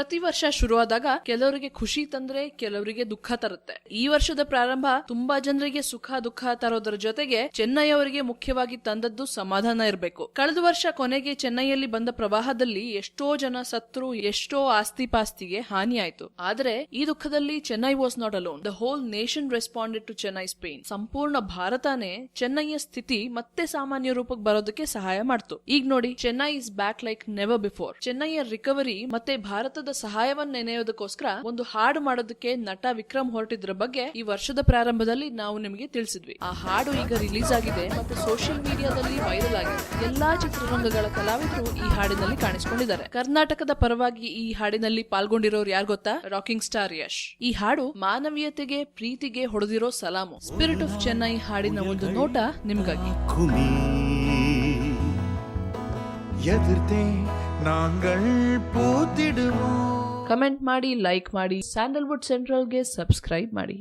ಪ್ರತಿ ವರ್ಷ ಶುರುವಾದಾಗ ಕೆಲವರಿಗೆ ಖುಷಿ ತಂದ್ರೆ ಕೆಲವರಿಗೆ ದುಃಖ ತರುತ್ತೆ. ಈ ವರ್ಷದ ಪ್ರಾರಂಭ ತುಂಬಾ ಜನರಿಗೆ ಸುಖ ದುಃಖ ತರೋದ್ರ ಜೊತೆಗೆ ಚೆನ್ನೈ ಅವರಿಗೆ ಮುಖ್ಯವಾಗಿ ತಂದದ್ದು ಸಮಾಧಾನ ಇರಬೇಕು. ಕಳೆದ ವರ್ಷ ಕೊನೆಗೆ ಚೆನ್ನೈಯಲ್ಲಿ ಬಂದ ಪ್ರವಾಹದಲ್ಲಿ ಎಷ್ಟೋ ಜನ ಸತ್ರು, ಎಷ್ಟೋ ಆಸ್ತಿ ಪಾಸ್ತಿಗೆ ಹಾನಿ ಆಯ್ತು. ಆದ್ರೆ ಈ ದುಃಖದಲ್ಲಿ Chennai was not alone. The whole nation responded to Chennai's pain. ಸಂಪೂರ್ಣ ಭಾರತನೇ ಚೆನ್ನೈಯ ಸ್ಥಿತಿ ಮತ್ತೆ ಸಾಮಾನ್ಯ ರೂಪಕ್ಕೆ ಬರೋದಕ್ಕೆ ಸಹಾಯ ಮಾಡ್ತು. ಈಗ ನೋಡಿ, Chennai is back like never before. ಚೆನ್ನೈಯ ರಿಕವರಿ ಮತ್ತೆ ಭಾರತದ ಸಹಾಯವನ್ನ ನೆನೆಯೋದಕ್ಕೋಸ್ಕರ ಒಂದು ಹಾಡು ಮಾಡೋದಕ್ಕೆ ನಟ ವಿಕ್ರಮ್ ಹೊರಟಿದ್ರ ಬಗ್ಗೆ ಈ ವರ್ಷದ ಪ್ರಾರಂಭದಲ್ಲಿ ನಾವು ನಿಮಗೆ ತಿಳಿಸಿದ್ವಿ. ಆ ಹಾಡು ಈಗ ರಿಲೀಸ್ ಆಗಿದೆ ಮತ್ತೆ ಸೋಷಿಯಲ್ ಮೀಡಿಯಾದಲ್ಲಿ ವೈರಲ್ ಆಗಿದೆ. ಎಲ್ಲಾ ಚಿತ್ರರಂಗಗಳ ಕಲಾವಿದರು ಈ ಹಾಡಿನಲ್ಲಿ ಕಾಣಿಸಿಕೊಂಡಿದ್ದಾರೆ. ಕರ್ನಾಟಕದ ಪರವಾಗಿ ಈ ಹಾಡಿನಲ್ಲಿ ಪಾಲ್ಗೊಂಡಿರೋರು ಯಾರು ಗೊತ್ತಾ? Rocking star Yash. ಈ ಹಾಡು ಮಾನವೀಯತೆಗೆ, ಪ್ರೀತಿಗೆ ಹೊಡೆದಿರೋ ಸಲಾಮು. ಸ್ಪಿರಿಟ್ ಆಫ್ ಚೆನ್ನೈ ಹಾಡಿನ ಒಂದು ನೋಟ ನಿಮ್ಗಾಗಿ. ಕಮೆಂಟ್ ಮಾಡಿ, ಲೈಕ್ ಮಾಡಿ, ಸ್ಯಾಂಡಲ್ವುಡ್ ಸೆಂಟ್ರಲ್ಗೆ ಸಬ್ಸ್ಕ್ರೈಬ್ ಮಾಡಿ.